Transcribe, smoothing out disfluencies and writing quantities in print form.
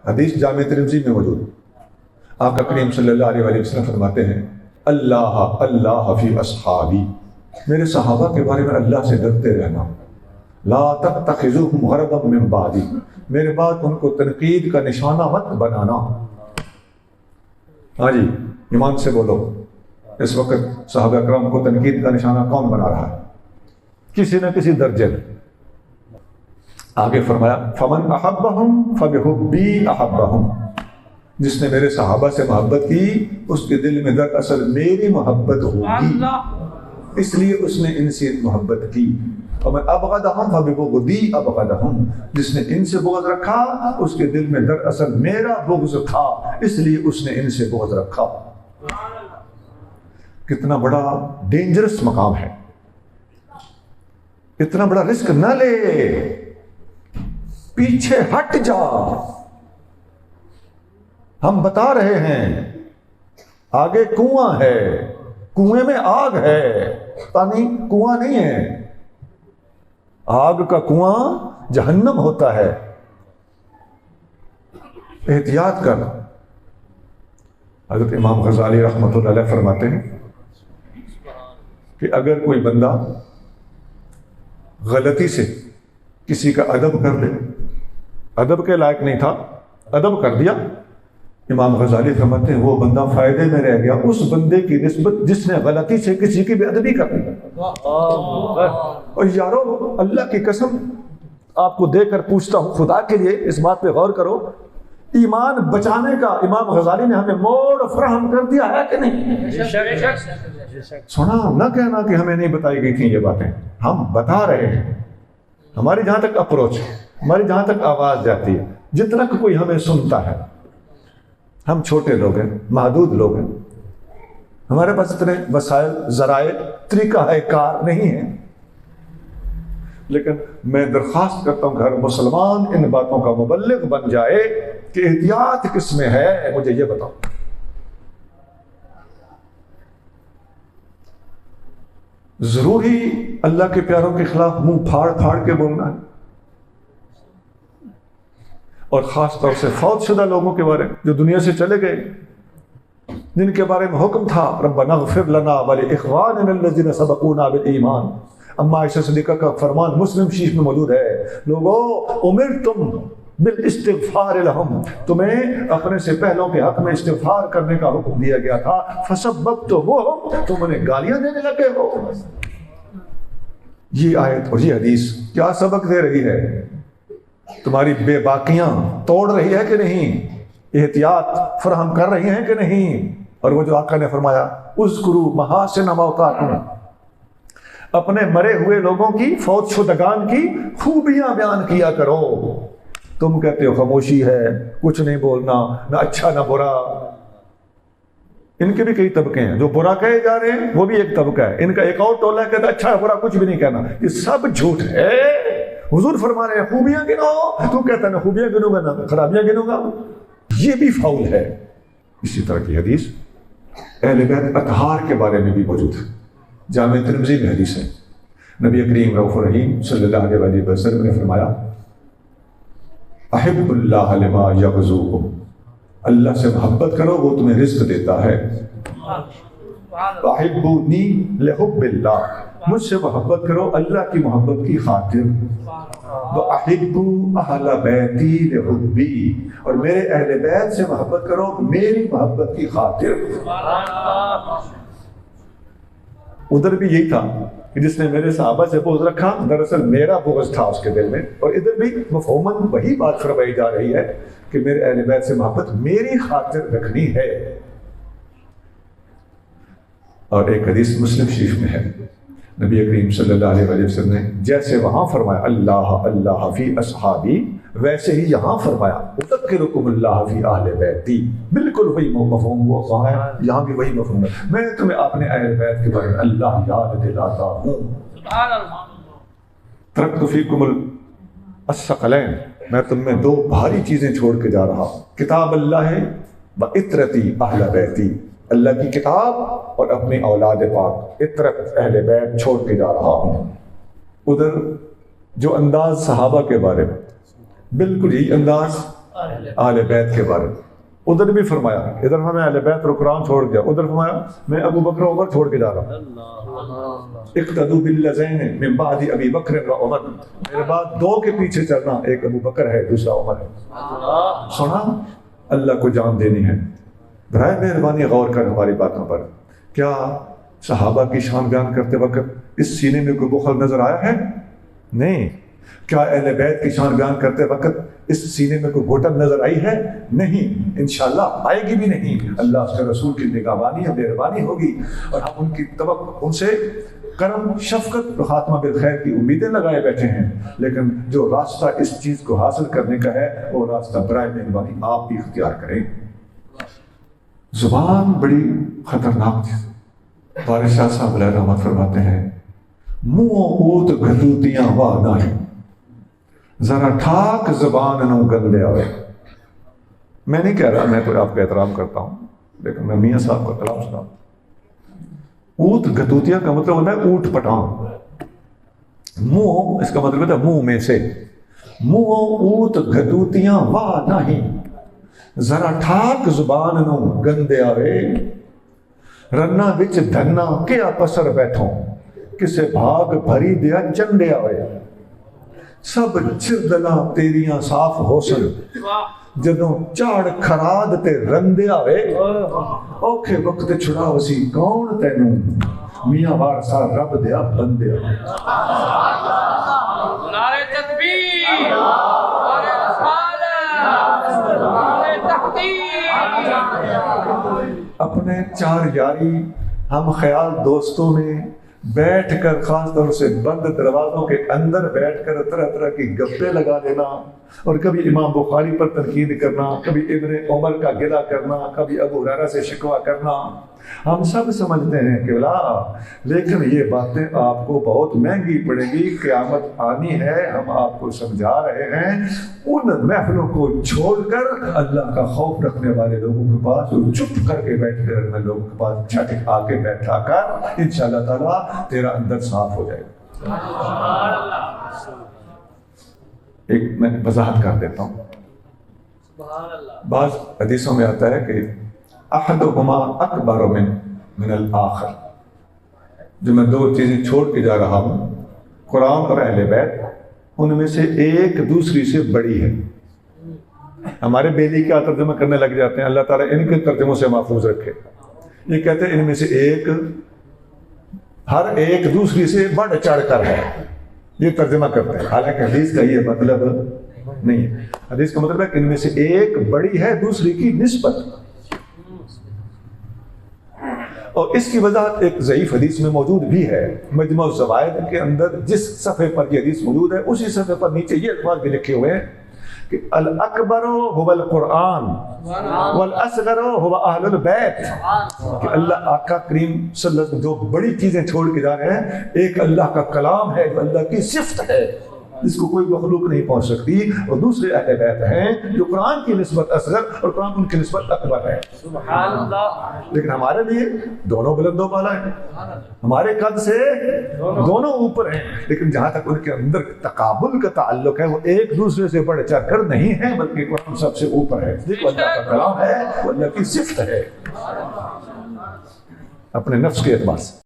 حدیث جامع ترمذی میں موجود. آقا کریم صلی اللہ علیہ وسلم فرماتے ہیں اللہ اللہ فی اصحابی، میرے صحابہ کے بارے میں اللہ سے ڈرتے رہنا. لا تتخذوہم غرضا من بعدی، میرے بعد ان کو تنقید کا نشانہ مت بنانا. ہاں جی، ایمان سے بولو، اس وقت صحابہ کرام کو تنقید کا نشانہ کون بنا رہا ہے؟ کسی نہ کسی درجے میں. آگے فرمایا فمن احبہم فبحبی احبہم، جس نے میرے صحابہ سے محبت کی اس کے دل میں دراصل میری محبت ہوگی، اس لیے اس نے ان سے محبت کی. ومن ابغضہم فببغضی ابغضہم، جس نے ان سے بغض رکھا اس کے دل میں دراصل میرا بغض تھا، اس لیے اس نے ان سے بغض رکھا. کتنا بڑا ڈینجرس مقام ہے، اتنا بڑا رسک نہ لے، پیچھے ہٹ جا. ہم بتا رہے ہیں آگے کنواں ہے، کنویں میں آگ ہے، پانی کنواں نہیں ہے. آگ کا کنواں جہنم ہوتا ہے. احتیاط کر. حضرت امام غزالی رحمۃ اللہ علیہ فرماتے ہیں کہ اگر کوئی بندہ غلطی سے کسی کا ادب کر دے، ادب کے لائق نہیں تھا، ادب کر دیا، امام غزالی فرماتے ہیں وہ بندہ فائدے میں رہ گیا اس بندے کی نسبت جس نے غلطی سے کسی کی بے ادبی کر دی. اور یارو اللہ کی قسم آپ کو دے کر پوچھتا ہوں، خدا کے لیے اس بات پہ غور کرو، ایمان بچانے کا امام غزالی نے ہمیں موڑ فراہم کر دیا ہے کہ نہیں؟ سنا نہ کہنا کہ ہمیں نہیں بتائی گئی تھیں یہ باتیں، ہم بتا رہے ہیں. ہماری جہاں تک اپروچ ہے، ہماری جہاں تک آواز جاتی ہے، جتنا کہ کوئی ہمیں سنتا ہے، ہم چھوٹے لوگ ہیں، محدود لوگ ہیں، ہمارے پاس اتنے وسائل، ذرائع، طریقہ ہے کار نہیں ہے. لیکن میں درخواست کرتا ہوں کہ ہر مسلمان ان باتوں کا مبلغ بن جائے کہ احتیاط کس میں ہے، مجھے یہ بتاؤ. ضروری اللہ کے پیاروں کے خلاف منہ پھاڑ پھاڑ کے بولنا ہے، اور خاص طور سے فوت شدہ لوگوں کے بارے میں جو دنیا سے چلے گئے، جن کے بارے میں حکم تھا ربنا اغفر لنا ولاخواننا الذین سبقونا بالایمان. اما عائشہ صدیقہ کا فرمان مسلم شریف میں موجود ہے، لوگوں امرتم بالاستغفار لهم، تمہیں اپنے سے پہلوں کے حق میں استغفار کرنے کا حکم دیا گیا تھا، فسببتموہم، تم انہیں گالیاں دینے لگے ہو. یہ آیت اور یہ حدیث کیا سبق دے رہی ہے؟ تمہاری بے باکیاں توڑ رہی ہے کہ نہیں؟ احتیاط فراہم کر رہی ہیں کہ نہیں؟ اور وہ جو آقا نے فرمایا اذکروا محاسن موتاکم، اپنے مرے ہوئے لوگوں کی، فوت شدگان کی خوبیاں بیان کیا کرو. تم کہتے ہو خاموشی ہے، کچھ نہیں بولنا، نہ اچھا نہ برا. ان کے بھی کئی طبقے ہیں، جو برا کہے جا رہے ہیں وہ بھی ایک طبقہ ہے، ان کا ایک اور ٹولہ کہتا ہے اچھا برا کچھ بھی نہیں کہنا. یہ سب جھوٹ ہے. حضور فرما رہے ہیں خوبیاں گنو، تو کہتا ہے نہ خوبیاں گنوں گا نہ خرابیاں گنوں گا، یہ بھی فاؤل ہے. اسی طرح کی حدیث اہل بیت اطہار کے بارے میں بھی موجود ہے، جامع ترمذی میں حدیث ہے. نبی کریم رؤوف الرحیم صلی اللہ علیہ وسلم نے فرمایا احب اللہ لما یغزوکم، اللہ سے محبت کرو وہ تمہیں رزق دیتا ہے. احبونی لحب اللہ، مجھ سے محبت کرو اللہ کی محبت کی خاطر. وَأَحِبُّوا أَهْلَ بَيْتِي لِحُبِّي، اور میرے اہل بیت سے محبت کرو میری محبت کی خاطر. ادھر بھی یہی تھا کہ جس نے میرے صحابہ سے بغض رکھا دراصل میرا بغض تھا اس کے دل میں، اور ادھر بھی مفہوماً وہی بات فرمائی جا رہی ہے کہ میرے اہل بیت سے محبت میری خاطر رکھنی ہے. اور ایک حدیث مسلم شریف میں ہے، نبی کریم صلی اللہ علیہ وسلم نے جیسے وہاں فرمایا اللہ اللہ فی اصحابی، ویسے ہی یہاں فرمایا اذکرکم اللہ فی اہل بیتی. بالکل وہی مفہوم ہوا ہے، یہاں بھی وہی مفہوم ہے. میں تمہیں اپنے اہل بیت کے بارے میں اللہ یاد دلاتا ہوں. ترکت فیکم الثقلین، میں تم میں دو بھاری چیزیں چھوڑ کے جا رہا ہوں، کتاب اللہ و عطرتی اہل بیتی، اللہ کی کتاب اور اپنی اولاد پاک عطرت اہل بیت چھوڑ کے جا رہا ہوں. ادھر جو انداز صحابہ کے بارے میں، بالکل یہی انداز اہل بیت کے بارے میں. ادھر بھی فرمایا, ادھر میں اہل بیت اور قرآن چھوڑ دیا, ادھر فرمایا میں ابو بکر و عمر چھوڑ کے جا رہا ہوں. اقتدوا باللذین من بعد ابی بکر و عمر, میرے بعد دو کے پیچھے چلنا, ایک ابو بکر ہے دوسرا عمر ہے. سنا, اللہ کو جان دینی ہے. برائے مہربانی غور کر ہماری باتوں پر. کیا صحابہ کی شان بیان کرتے وقت اس سینے میں کوئی بخل نظر آیا ہے؟ نہیں. کیا اہل بیت کی شان بیان کرتے وقت اس سینے میں کوئی گھٹن نظر آئی ہے؟ نہیں, انشاءاللہ آئے گی بھی نہیں. اللہ اس کے رسول کی نگہبانی اور مہربانی ہوگی, اور ہم ان کی ان سے کرم, شفقت اور خاتمہ بالخیر کی امیدیں لگائے بیٹھے ہیں. لیکن جو راستہ اس چیز کو حاصل کرنے کا ہے وہ راستہ برائے مہربانی آپ بھی اختیار کریں. زبان بڑی خطرناک چیز. وارث شاہ صاحب علیہ رحمت فرماتے ہیں, منہ اوت گھدوتیاں واہ نہیں, ذرا ٹھاک زبان نو گندے آئے. میں نہیں کہہ رہا, میں تو آپ کا احترام کرتا ہوں, لیکن میں میاں صاحب کا کلام سنا. اوت گھدوتیاں کا مطلب ہوتا ہے اوٹ پٹان. منہ, اس کا مطلب ہوتا ہے منہ میں سے. منہ اوت گھدوتیاں واہ نہیں, ذرا ٹھاک زبان نو گندے آوے. رنا وچ دھنا کیا پسر بیٹھوں, کسے بھاگ بھری دیا چندے آوے. سب چردلا تیریاں صاف حوصل, جدوں چاڑ کھراد تے رندے آوے. اوکھے وقت چھڑا وسی کون تینوں, میاں وارثا رب دیا بندے آوے. نعرہ تکبیر, نعرہ رسالت, نعرہ تحقیق. اپنے چار یاری ہم خیال دوستوں نے بیٹھ کر, خاص طور سے بند دروازوں کے اندر بیٹھ کر طرح طرح کی گپیں لگا لینا, اور کبھی امام بخاری پر تنقید کرنا, کبھی ابن عمر کا گلہ کرنا, کبھی ابو ہریرہ سے شکوہ کرنا. ہم سب سمجھتے ہیں کہ لا, لیکن یہ باتیں آپ کو بہت مہنگی پڑے گی. قیامت آنی ہے, ہم آپ کو سمجھا رہے ہیں. ان محفلوں کو چھوڑ کر اللہ کا خوف رکھنے والے لوگوں کے پاس, اور چپ کر کے بیٹھتے رہنے لوگوں کے پاس جھٹ آ کے بیٹھا کر, انشاءاللہ تعالیٰ تیرا اندر صاف ہو جائے گا. ایک میں وضاحت کر دیتا ہوں. بعض حدیثوں میں آتا ہے کہ احدہما اکبر من الآخر, جو میں دو چیزیں چھوڑ کے جا رہا ہوں, قرآن اور اہل بیت, ان میں سے ایک دوسری سے بڑی ہے. ہمارے بیلی کیا ترجمہ کرنے لگ جاتے ہیں, اللہ تعالیٰ ان کے ترجموں سے محفوظ رکھے. یہ کہتے ہیں ان میں سے ایک, ہر ایک دوسری سے بڑھ چڑھ کر ہے, یہ ترجمہ کرتے ہیں. حالانکہ حدیث کا یہ مطلب نہیں ہے. حدیث کا مطلب ہے کہ ان میں سے ایک بڑی ہے دوسری کی نسبت. اور اس کی وضاحت ایک ضعیف حدیث میں موجود بھی ہے. مجموع الزوائد کے اندر جس صفحے پر یہ حدیث موجود ہے, اسی صفحے پر نیچے یہ الفاظ بھی لکھے ہوئے ہیں کہ الاکبر هو القرآن والاصغر هو اہل البیت. کہ اللہ آقا کریم صلی اللہ علیہ وسلم جو بڑی چیزیں چھوڑ کے جا رہے ہیں, ایک اللہ کا کلام ہے جو اللہ کی صفت ہے, جس کو کوئی مخلوق نہیں پہنچ سکتی, اور دوسرے اہل بیت ہیں جو قرآن کی نسبت اصغر اور قرآن ان کی نسبت اکبر ہے. سبحان اللہ. لیکن ہمارے لیے دونوں بلند و بالا ہیں, ہمارے قد سے دونوں اوپر ہیں, لیکن جہاں تک ان کے اندر تقابل کا تعلق ہے, وہ ایک دوسرے سے بڑھ چڑھ کر نہیں ہے, بلکہ قرآن سب سے اوپر ہے. وہ اللہ کا کلام ہے, وہ اللہ کی صفت ہے اپنے نفس کے اعتبار سے.